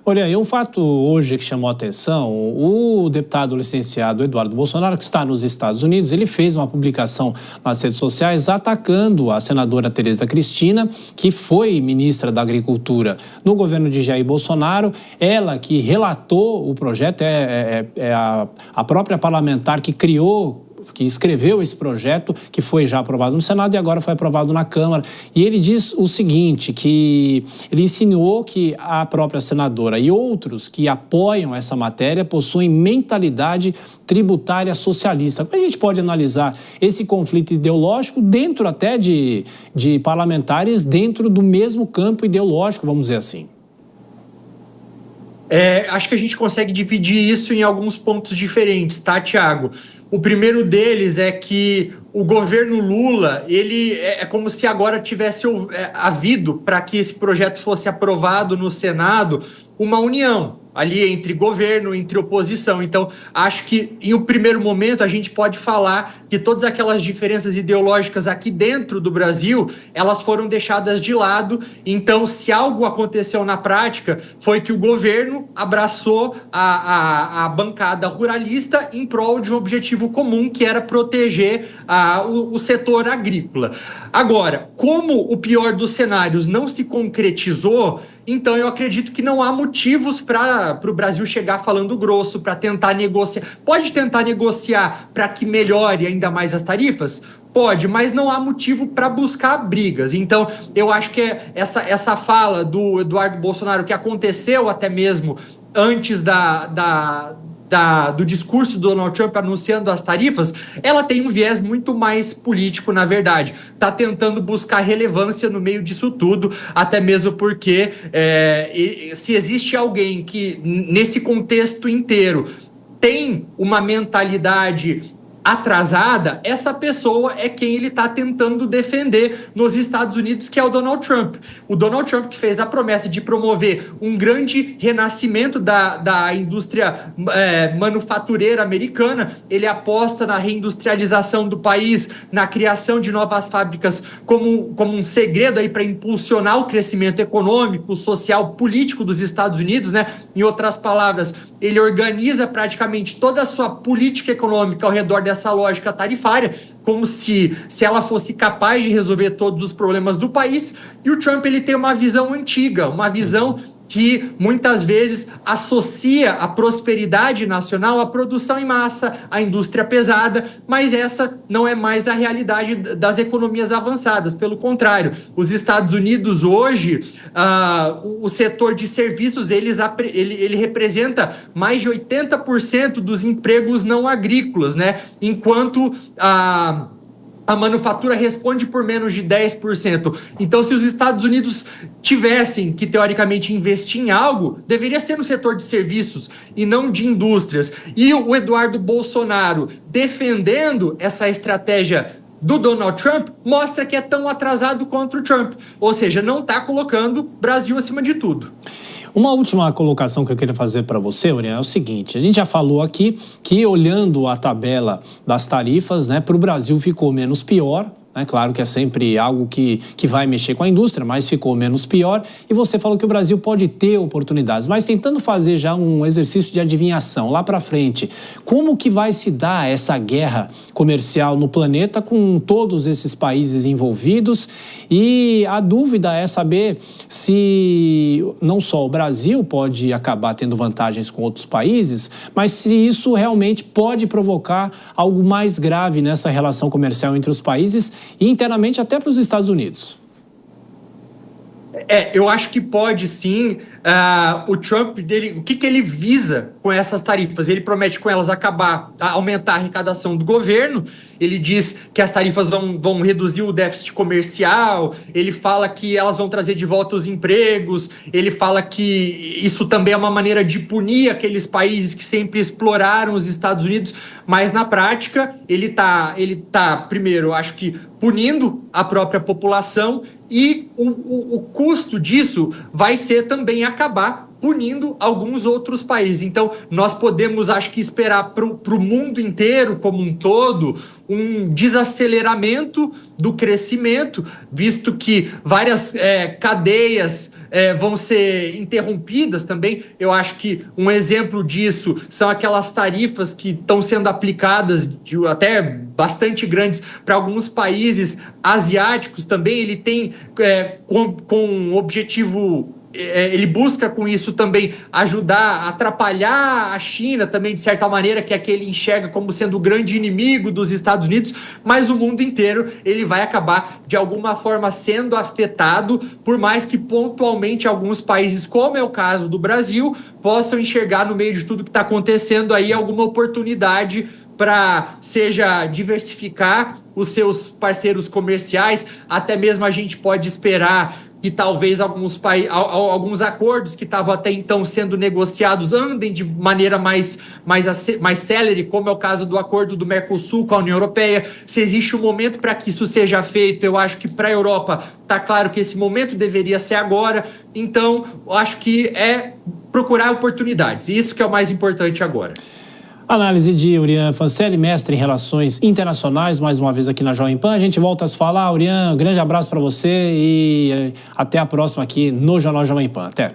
Olha, e um fato hoje que chamou a atenção, o deputado licenciado Eduardo Bolsonaro, que está nos Estados Unidos, ele fez uma publicação nas redes sociais atacando a senadora Tereza Cristina, que foi ministra da Agricultura no governo de Jair Bolsonaro, ela que relatou o projeto, a própria parlamentar que escreveu esse projeto, que foi já aprovado no Senado e agora foi aprovado na Câmara. E ele diz o seguinte, que ele insinuou que a própria senadora e outros que apoiam essa matéria possuem mentalidade tributária socialista. Como a gente pode analisar esse conflito ideológico dentro até de parlamentares dentro do mesmo campo ideológico, vamos dizer assim? Acho que a gente consegue dividir isso em alguns pontos diferentes, tá, Tiago? O primeiro deles é que o governo Lula, ele é como se agora tivesse havido, para que esse projeto fosse aprovado no Senado, uma união ali entre governo, entre oposição. Então, acho que em um primeiro momento a gente pode falar que todas aquelas diferenças ideológicas aqui dentro do Brasil, elas foram deixadas de lado. Então, se algo aconteceu na prática, foi que o governo abraçou a bancada ruralista em prol de um objetivo comum, que era proteger o setor agrícola. Agora, como o pior dos cenários não se concretizou, então eu acredito que não há motivos para o Brasil chegar falando grosso, para tentar negociar. Pode tentar negociar para que melhore ainda mais as tarifas? Pode, mas não há motivo para buscar brigas. Então, eu acho que essa fala do Eduardo Bolsonaro, que aconteceu até mesmo antes do discurso do Donald Trump anunciando as tarifas, ela tem um viés muito mais político, na verdade. Está tentando buscar relevância no meio disso tudo, até mesmo porque se existe alguém que, nesse contexto inteiro, tem uma mentalidade atrasada, essa pessoa é quem ele está tentando defender nos Estados Unidos, que é o Donald Trump. O Donald Trump, que fez a promessa de promover um grande renascimento da indústria manufatureira americana, ele aposta na reindustrialização do país, na criação de novas fábricas como um segredo aí para impulsionar o crescimento econômico, social, político dos Estados Unidos, né? Em outras palavras, ele organiza praticamente toda a sua política econômica ao redor dessa lógica tarifária, como se ela fosse capaz de resolver todos os problemas do país. E o Trump, ele tem uma visão antiga, uma visão que muitas vezes associa a prosperidade nacional à produção em massa, à indústria pesada, mas essa não é mais a realidade das economias avançadas. Pelo contrário, os Estados Unidos hoje, o setor de serviços, ele representa mais de 80% dos empregos não agrícolas, né? Enquanto a manufatura responde por menos de 10%. Então, se os Estados Unidos tivessem que, teoricamente, investir em algo, deveria ser no setor de serviços e não de indústrias. E o Eduardo Bolsonaro defendendo essa estratégia do Donald Trump mostra que é tão atrasado quanto o Trump. Ou seja, não está colocando o Brasil acima de tudo. Uma última colocação que eu queria fazer para você, Uriel, é o seguinte: a gente já falou aqui que, olhando a tabela das tarifas, né, para o Brasil ficou menos pior. Claro que é sempre algo que vai mexer com a indústria, mas ficou menos pior. E você falou que o Brasil pode ter oportunidades, mas tentando fazer já um exercício de adivinhação lá para frente, como que vai se dar essa guerra comercial no planeta com todos esses países envolvidos? E a dúvida é saber se não só o Brasil pode acabar tendo vantagens com outros países, mas se isso realmente pode provocar algo mais grave nessa relação comercial entre os países e internamente até para os Estados Unidos. Eu acho que pode sim. O Trump, o que ele visa com essas tarifas? Ele promete com elas aumentar a arrecadação do governo. Ele diz que as tarifas vão reduzir o déficit comercial. Ele fala que elas vão trazer de volta os empregos. Ele fala que isso também é uma maneira de punir aqueles países que sempre exploraram os Estados Unidos. Mas na prática, ele tá primeiro, acho que punindo a própria população. E o custo disso vai ser também acabar punindo alguns outros países. Então, nós podemos, acho que, esperar para o mundo inteiro, como um todo, um desaceleramento do crescimento, visto que várias cadeias vão ser interrompidas também. Eu acho que um exemplo disso são aquelas tarifas que estão sendo aplicadas, até bastante grandes, para alguns países asiáticos também. Ele tem com objetivo... ele busca com isso também ajudar a atrapalhar a China também, de certa maneira, que é que ele enxerga como sendo o grande inimigo dos Estados Unidos, mas o mundo inteiro ele vai acabar, de alguma forma, sendo afetado, por mais que pontualmente alguns países, como é o caso do Brasil, possam enxergar no meio de tudo que está acontecendo aí alguma oportunidade para, seja diversificar os seus parceiros comerciais, até mesmo a gente pode esperar que talvez alguns acordos que estavam até então sendo negociados andem de maneira mais célere, como é o caso do acordo do Mercosul com a União Europeia. Se existe um momento para que isso seja feito, eu acho que para a Europa está claro que esse momento deveria ser agora. Então, acho que é procurar oportunidades. Isso que é o mais importante agora. Análise de Urian Fancelli, mestre em Relações Internacionais, mais uma vez aqui na Jovem Pan. A gente volta a se falar. Urian, um grande abraço para você e até a próxima aqui no Jornal Jovem Pan. Até.